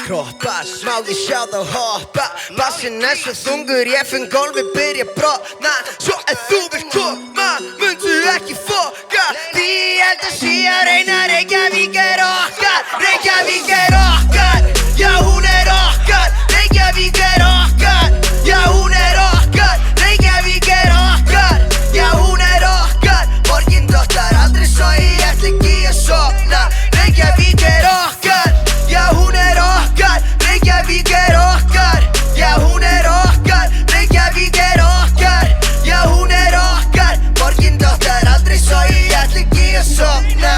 Kroppar, má ég sjá þá hoppa. Bassinn svo þungur, ég finn gólfið byrja brotna. Svo þú vilt koma, mundu ekki foka. Því ég held að sé að reyna. Reykjavík okkar, Reykjavík okkar. Já, hún okkar, Reykjavík okkar. Já, hún okkar, Reykjavík okkar. Já, hún okkar. Borgin dottar aldrei svo ég ætla ekki að sofna. Reykjavík okkar. Já, hún okkar, Reykjavík okkar. Já, hún okkar, Reykjavík okkar. Já, hún okkar. Borgin dottar aldrei svo ég ætla ekki að sofna.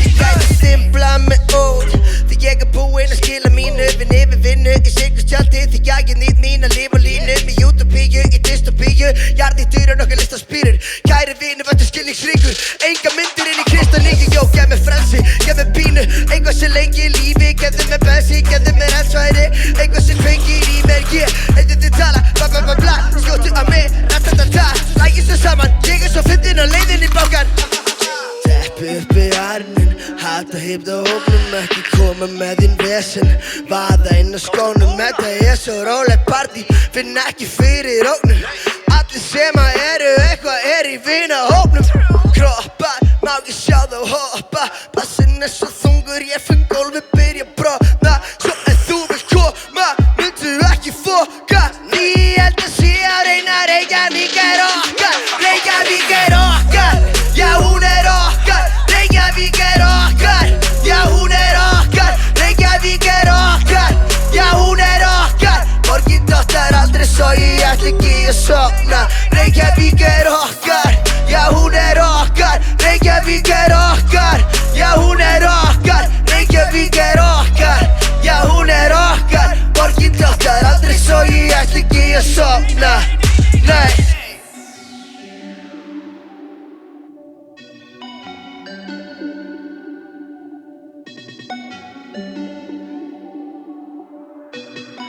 Ég gæti stimpla mig út því ég búinn að skila mínu. Vinn yfir vinnu í sirkustjaldi því ég nýtt mína líf og línu. Með utopíu í dystopíu, jarðýtur og nokkar listaspýrur. Kæri vinur, vartu skilningsríkur, enga myndir inn í kristalíku. Jó, gef mér frelsi, gef mér pínu, eitthvað sem lengi í lífi. Gefðu mér bensi, gefðu mér eldsvæði, eitthvað sem fengir í mér. Ég heiti þið tala, bla bla bla bla. Skjóttu á mig, ratatata. Lægist þau saman, ég svo fyndinn á leiðinn í bankan. Teppi uppi arminn, hata hýpta hópnum. Ekki koma með þín vesen, vaða inn á skónum. Þetta svo róleg partí, finn ekki fyrir ógnum. Allir sem eru eitthvað í vinahópnum. Kroppar, má ég sjá þá hoppa. Bassinn svo þungur, ég finn gólfið byrja brotna. Svo þú vilt koma, mundu ekki foka. Því ég held að sé að reyna. Reykjavík okkar, Reykjavík okkar. Já, hún okkar, Reykjavík okkar. Já, hún okkar, Reykjavík okkar. Já, hún okkar. Borgin dottar aldrei svo ég ætla ekki að sofna. Reykjavík okkar. Já, hún okkar, Reykjavík okkar. Já, hún okkar, Reykjavík okkar. Já, hún okkar. Borgin dottar aldrei svo ég ætla ekki að sofna. Nei.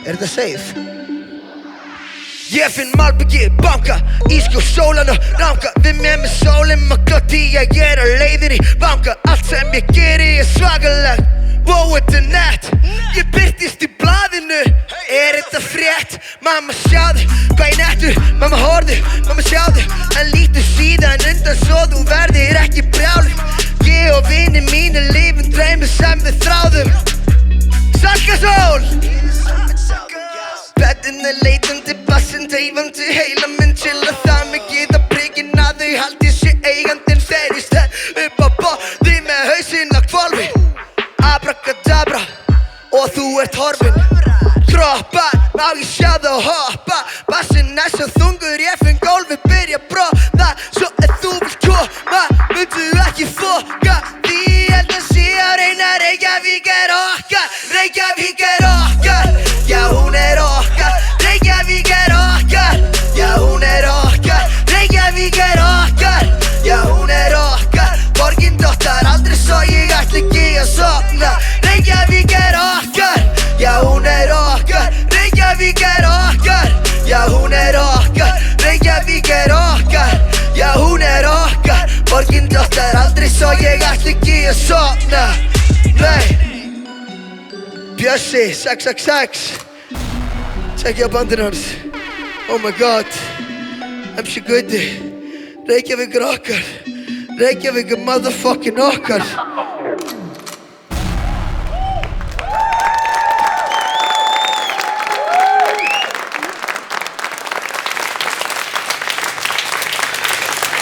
Þetta safe? Ég finn malbyggi banka, ískjól sólan og ranka. Við mér með sólinn og glotti, ég á leiðinni banka. Allt sem ég geri svakalegt, wow, þetta nett. Ég birtist í blaðinu, þetta frétt? Mamma sjáðu, hvað ég nettu, mamma horfðu, mamma sjáðu. En lítu síðan undan svo þú verðir ekki brjáluð. Ég og vinir mínir lifum draumur sem við þráðum. Salkasól! Beddinni leitandi, bassinn dreifandi, heila minn chilla það mikið á prikinn að þau haldi sér eigandinn. Þegar ég stend upp á borði með hausinn á hvolfi. Abrakadabra, og þú ert horfin. Kroppar, má ég sjá þá hoppa. Bassinn svo þungur, ég finn gólfið byrja brotna. Svo þú vilt koma, mundu ekki foka. Því ég held að sé að reyna. Reykjavík okkar, Reykjavík okkar. Já, hún okkar, Reykjavík okkar. Já, hún okkar, Reykjavík okkar. Já, hún okkar. Borgin dottar aldrei svo ég ætla ekki að sofna. Reykjavík okkar. Já, hún okkar, Reykjavík okkar. Já, hún okkar, Reykjavík okkar. Já, hún okkar. Borgin dottar aldrei svo ég ætla ekki að sofna. Nei. Bjössi, 666. Tjekkja á bandinu hans. Oh my god. MC Gutti. Reykjavík okkar. Reykjavík motherfucking okkar.